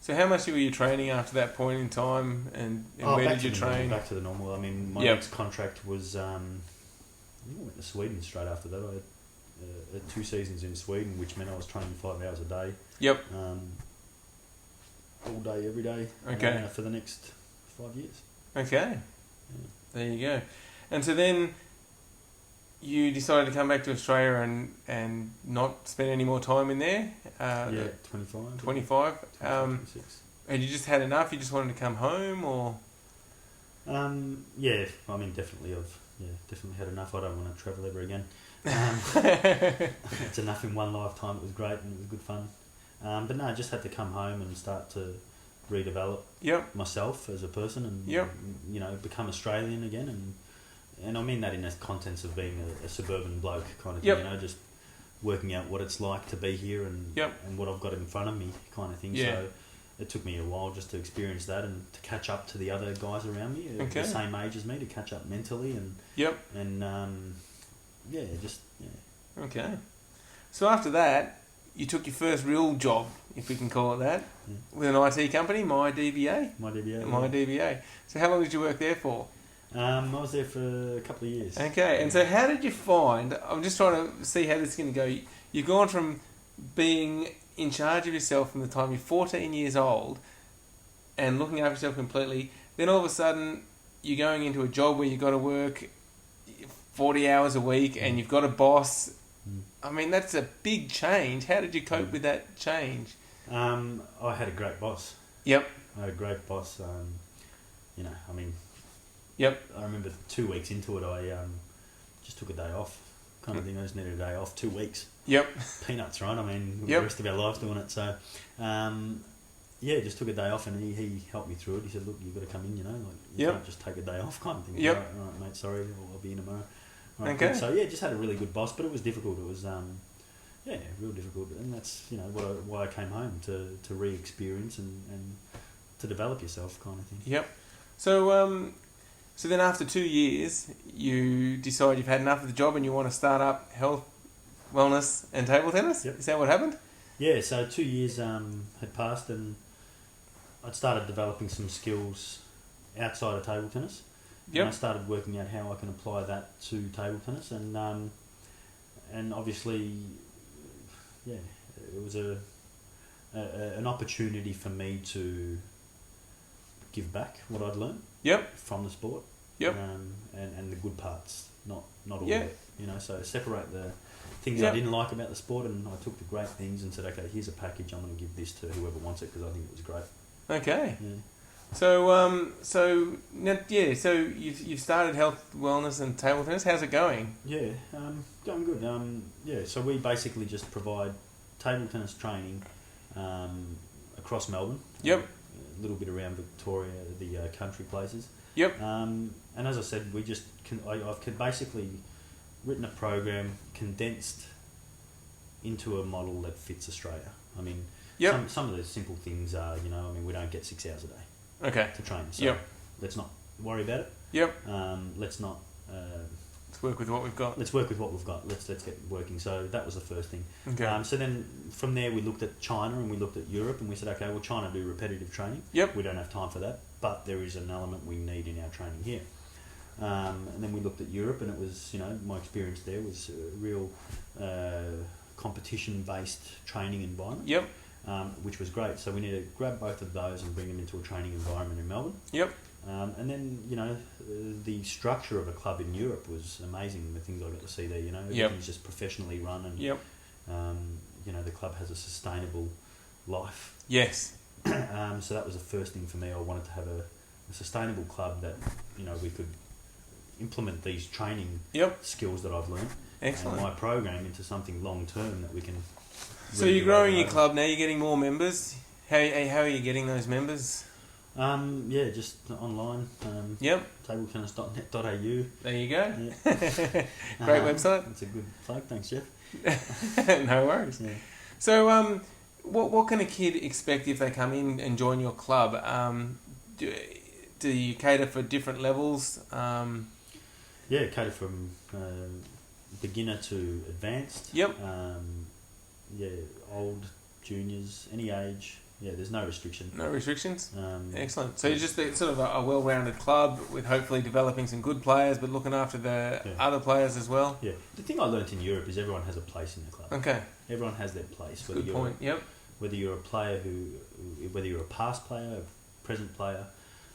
So how much were you training after that point in time, and where did you train? Back to the normal. I mean, my next contract was, I think I went to Sweden straight after that. I had 2 seasons in Sweden, which meant I was training 5 hours a day. Yep. all day, every day. Okay. For the next 5 years. Okay. Yeah. There you go. And so then you decided to come back to Australia and not spend any more time in there? 25. 25. 26. Had you just had enough? You just wanted to come home, or? Yeah, I mean, definitely definitely had enough. I don't want to travel ever again. It's enough in one lifetime. It was great and it was good fun. But no, I just had to come home and start to redevelop myself as a person and, you know, become Australian again. And I mean that in the contents of being a suburban bloke kind of thing, you know, just working out what it's like to be here and what I've got in front of me kind of thing. Yeah. So it took me a while just to experience that and to catch up to the other guys around me, the same age as me, to catch up mentally and Okay. So after that, you took your first real job, if we can call it that, with an IT company, My DBA. So how long did you work there for? I was there for a couple of years. Okay, and so how did you find, I'm just trying to see how this is going to go, you've gone from being in charge of yourself from the time you're 14 years old and looking after yourself completely, then all of a sudden you're going into a job where you've got to work 40 hours a week and you've got a boss. I mean, that's a big change. How did you cope with that change? I had a great boss. Yep. I had a great boss. You know, I mean... Yep. I remember 2 weeks into it, I just took a day off, kind of thing. I just needed a day off, 2 weeks. Yep. Peanuts, right? I mean, the rest of our lives doing it. So, just took a day off, and he helped me through it. He said, "Look, you've got to come in, you know, like you can't just take a day off, kind of thing." Yep. All right, mate. Sorry, I'll be in tomorrow. Right, okay. Good. So just had a really good boss, but it was difficult. It was real difficult, and that's why I came home to re-experience and to develop yourself, kind of thing. Yep. So so then after 2 years, you decide you've had enough of the job and you want to start up health, wellness and table tennis? Yep. Is that what happened? Yeah, so 2 years had passed and I'd started developing some skills outside of table tennis. Yep. And I started working out how I can apply that to table tennis and obviously, it was an opportunity for me to give back what I'd learned from the sport and the good parts, not all of it, you know, so separate the things I didn't like about the sport and I took the great things and said, okay, here's a package, I'm going to give this to whoever wants it because I think it was great. Okay. Yeah. So you've started health, wellness and table tennis. How's it going? Yeah, going good. So we basically just provide table tennis training across Melbourne. Yep. A little bit around Victoria, the country places. Yep. And as I said, I've basically written a program condensed into a model that fits Australia. I mean, some of the simple things are, we don't get 6 hours a day to train. So let's not worry about it. Yep. Let's not... let's work with what we've got. Let's work with what we've got. Let's get working. So that was the first thing. Okay. So then from there we looked at China and we looked at Europe and we said, okay, well, China do repetitive training. Yep. We don't have time for that, but there is an element we need in our training here. And then we looked at Europe and it was, my experience there was a real competition-based training environment. Yep. Which was great. So we need to grab both of those and bring them into a training environment in Melbourne. Yep. And then, the structure of a club in Europe was amazing, the things I got to see there, everything's just professionally run and, the club has a sustainable life. Yes. So that was the first thing for me. I wanted to have a sustainable club that, we could implement these training skills that I've learned and my program into something long-term that we can... So you're growing your club now, you're getting more members. How are you getting those members? Just online. Tabletennis.net.au. There you go. Yeah. Great website. That's a good plug. Thanks, Jeff. No worries. Yeah. So, what can a kid expect if they come in and join your club? Do you cater for different levels? Cater from beginner to advanced. Yep. Old, juniors, any age. Yeah, there's no restriction. No restrictions? Excellent. So you're just sort of a well-rounded club with hopefully developing some good players but looking after the other players as well? Yeah. The thing I learnt in Europe is everyone has a place in the club. Okay. Everyone has their place. Good point, yep. whether you're a player whether you're a past player, a present player,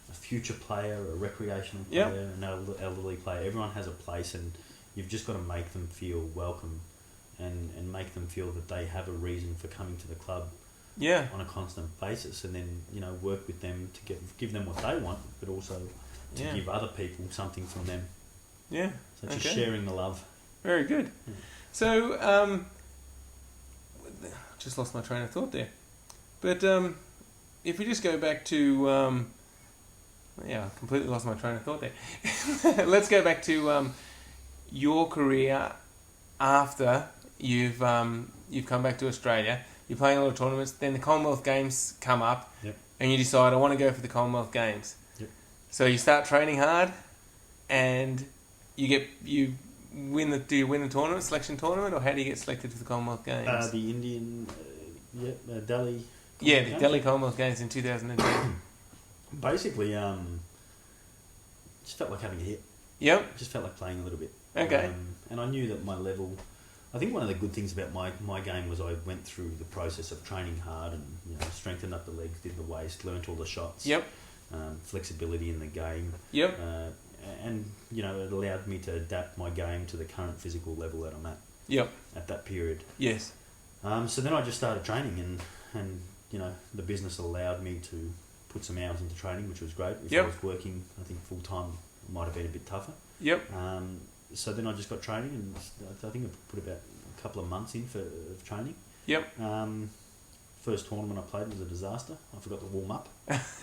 a future player, a recreational player, an elderly player, everyone has a place, and you've just got to make them feel welcome and make them feel that they have a reason for coming to the club on a constant basis, and then, you know, work with them to give them what they want, but also to give other people something from them. Yeah. So just sharing the love. Very good. Yeah. So, just lost my train of thought there. But if we just go back to... I completely lost my train of thought there. Let's go back to your career after you've come back to Australia. You're playing a lot of tournaments. Then the Commonwealth Games come up, and you decide, I want to go for the Commonwealth Games. Yep. So you start training hard, and you win the tournament, selection tournament, or how do you get selected for the Commonwealth Games? The Indian, Delhi. The Delhi Commonwealth Games in 2002. Basically, just felt like having a hit. Yep. Just felt like playing a little bit. Okay. And I knew that my level... I think one of the good things about my game was I went through the process of training hard and, you know, strengthened up the legs, did the waist, learnt all the shots. Yep. Flexibility in the game. Yep. And, you know, it allowed me to adapt my game to the current physical level that I'm at. Yep. At that period. Yes. So then I just started training and you know, the business allowed me to put some hours into training, which was great. If I was working, I think full time, it might have been a bit tougher. Yep. So then I just got training, and I think I put about a couple of months in of training. Yep. First tournament I played was a disaster. I forgot to warm up.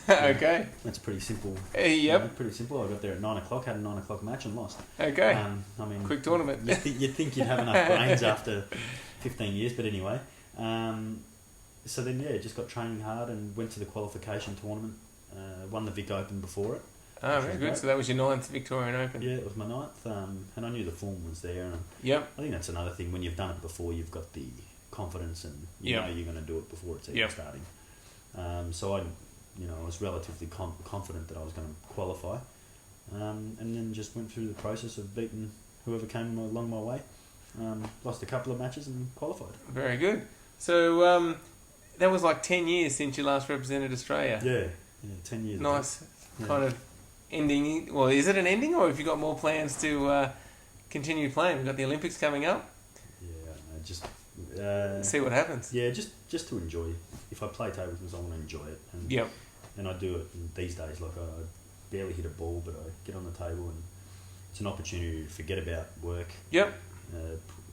Okay. That's pretty simple. Yep. You know, pretty simple. I got there at 9 o'clock, had a 9 o'clock match and lost. Okay. I mean, quick tournament. You'd think you'd have enough brains after 15 years, but anyway. So then, just got training hard and went to the qualification tournament. Won the Vic Open before it. Oh, very good. Great. So that was your 9th Victorian Open. Yeah, it was my 9th, and I knew the form was there. And yep. I think that's another thing. When you've done it before, you've got the confidence, and you know you're going to do it before it's even starting. So I was relatively confident that I was going to qualify, and then just went through the process of beating whoever came along my way. Lost a couple of matches and qualified. Very good. So that was like 10 years since you last represented Australia. Yeah, 10 years. Nice kind of ending. Well, is it an ending, or have you got more plans to continue playing? We've got the Olympics coming up. Yeah, just see what happens. Yeah, just to enjoy. If I play table tennis, I want to enjoy it. And, and I do it these days. Like I barely hit a ball, but I get on the table, and it's an opportunity to forget about work. Yep.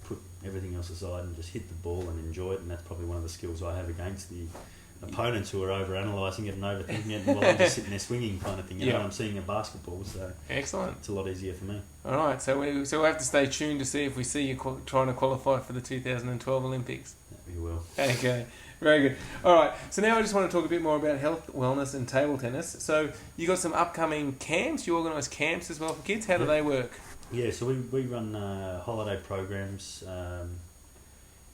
Put everything else aside and just hit the ball and enjoy it. And that's probably one of the skills I have against the opponents who are over-analysing it and overthinking it, while I'm just sitting there swinging kind of thing. You know, I'm seeing a basketball, so excellent. It's a lot easier for me. All right, so we'll have to stay tuned to see if we see you trying to qualify for the 2012 Olympics. We will. Okay, very good. All right, so now I just want to talk a bit more about health, wellness and table tennis. So you got some upcoming camps. You organise camps as well for kids. How do they work? Yeah, so we run holiday programs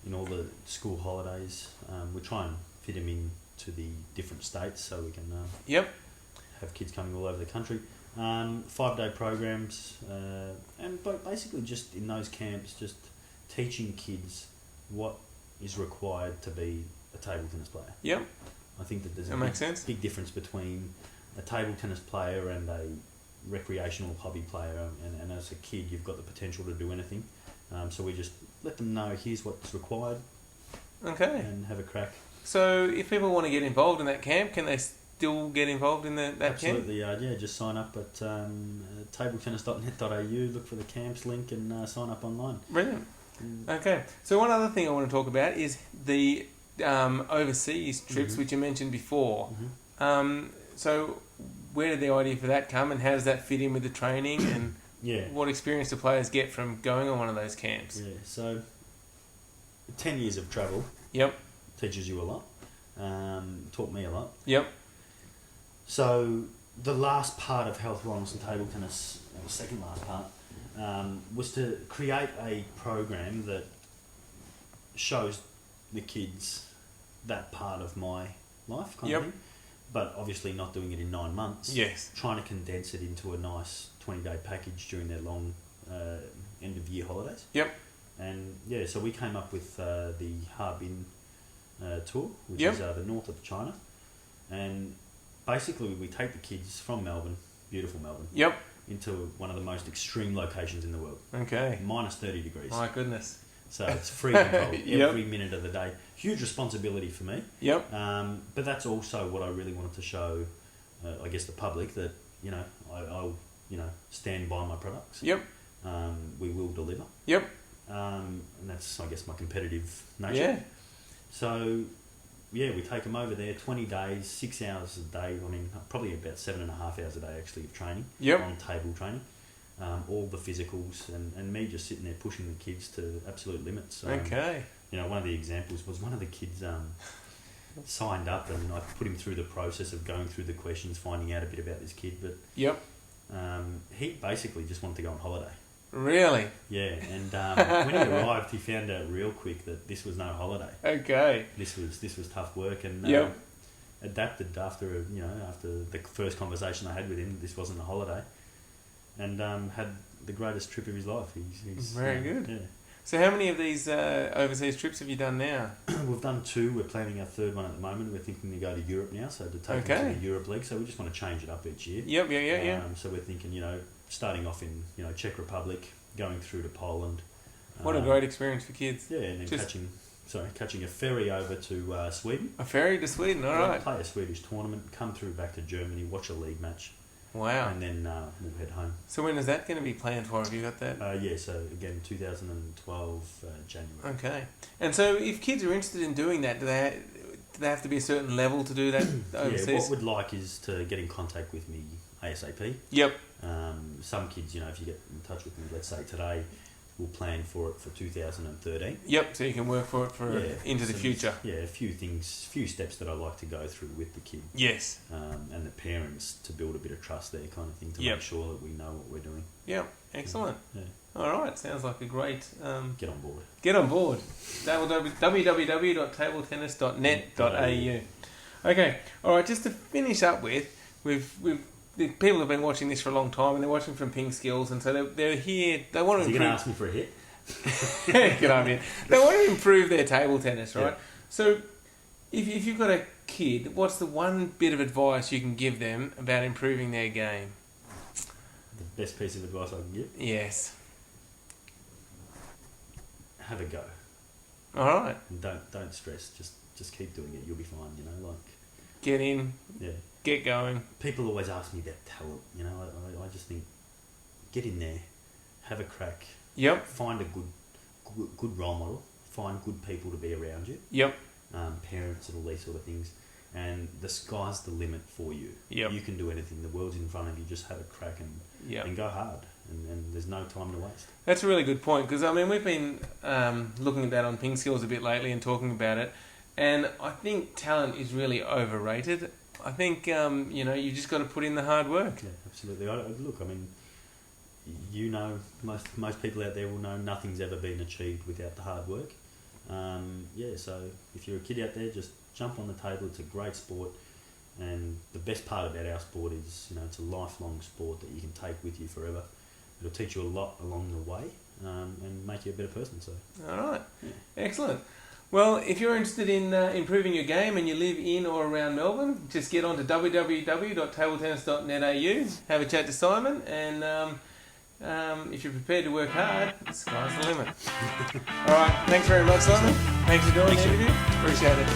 in all the school holidays. We try and fit them in to the different states so we can have kids coming all over the country. 5-day programs, and basically just in those camps, just teaching kids what is required to be a table tennis player. Yep. I think that there's a big difference between a table tennis player and a recreational hobby player, and as a kid you've got the potential to do anything. So we just let them know here's what's required. Okay. And have a crack. So if people want to get involved in that camp, can they still get involved in that Absolutely, camp? Yeah, just sign up at tabletennis.net.au, look for the camps link and sign up online. Brilliant. Okay, so one other thing I want to talk about is the overseas trips, which you mentioned before. So where did the idea for that come, and how does that fit in with the training, and what experience do players get from going on one of those camps? Yeah, so 10 years of travel teaches you a lot, taught me a lot. Yep. So the last part of health, wellness and table tennis, the second last part, was to create a program that shows the kids that part of my life kind of thing, but obviously not doing it in 9 months. Yes. Trying to condense it into a nice 20-day package during their long end-of-year holidays. Yep. And so we came up with the Harbin tour, which Yep. is the north of China. And basically we take the kids from Melbourne, beautiful Melbourne, Yep. into one of the most extreme locations in the world. Okay. Minus 30 degrees. My goodness. So it's freezing cold Yep. every minute of the day. Huge responsibility for me. Yep. But that's also what I really wanted to show, I guess, the public, that, you know, I'll, you know, stand by my products. Yep. We will deliver. Yep. And that's, I guess, my competitive nature. Yeah. So, yeah, we take them over there, 20 days, 6 hours a day. I mean, probably about 7.5 hours a day, actually, of training. Yep. On table training. All the physicals, and me just sitting there pushing the kids to absolute limits. Okay. You know, one of the examples was one of the kids signed up, and I put him through the process of going through the questions, finding out a bit about this kid. But Yep. he basically just wanted to go on holiday. Really? Yeah, and when he arrived, he found out real quick that this was no holiday. Okay. This was tough work, and Yep. adapted after the first conversation I had with him. This wasn't a holiday, and had the greatest trip of his life. He's Very good. Yeah. So how many of these overseas trips have you done now? We've done 2. We're planning our 3rd one at the moment. We're thinking to go to Europe now, so to take Okay. them to the Europe League. So we just want to change it up each year. Yep. Yeah. So we're thinking, you know, starting off in, you know, Czech Republic, going through to Poland. What a great experience for kids. Yeah, and then catching a ferry over to Sweden. A ferry to Sweden, all right. Play a Swedish tournament, come through back to Germany, watch a league match, Wow. and then we'll head home. So when is that going to be planned for? Have you got that? Yeah, so again, 2012 January. Okay. And so if kids are interested in doing that, do they have to be a certain level to do that overseas? Yeah, what we'd like is to get in contact with me ASAP. Yep. Some kids, you know, if you get in touch with me, let's say today, we'll plan for it for 2013. Yep, so you can work for it into the future. Yeah, a few steps that I like to go through with the kid. Yes. And the parents, to build a bit of trust there, kind of thing, to Yep. make sure that we know what we're doing. Yep, excellent. Yeah. All right, sounds like a great... Get on board. Get on board. www.tabletennis.net.au. Okay, all right, just to finish up with, the people have been watching this for a long time, and they're watching from PingSkills, and so they're here. They want to Is he improve. going to ask me for a hit? Get on in. They want to improve their table tennis, right? Yeah. So, if you've got a kid, what's the one bit of advice you can give them about improving their game? The best piece of advice I can give? Yes. Have a go. All right. And don't stress. Just keep doing it. You'll be fine. You know, like. Get in. Yeah. Get going. People always ask me about talent. You know, I just think, get in there, have a crack. Yep. Find a good role model. Find good people to be around you. Yep. Parents and all these sort of things. And the sky's the limit for you. Yep. You can do anything. The world's in front of you. Just have a crack and go hard. And there's no time to waste. That's a really good point, because I mean we've been looking at that on PingSkills a bit lately and talking about it, and I think talent is really overrated. I think you just got to put in the hard work. Yeah, absolutely. Look, I mean, you know, most people out there will know nothing's ever been achieved without the hard work. So if you're a kid out there, just jump on the table. It's a great sport, and the best part about our sport is, you know, it's a lifelong sport that you can take with you forever. It'll teach you a lot along the way, and make you a better person. So, all right, yeah. Excellent. Well, if you're interested in improving your game and you live in or around Melbourne, just get on to www.tabletennis.net.au, have a chat to Simon, and if you're prepared to work hard, the sky's the limit. All right, thanks very much, Simon. Thanks for doing the interview. Appreciate it.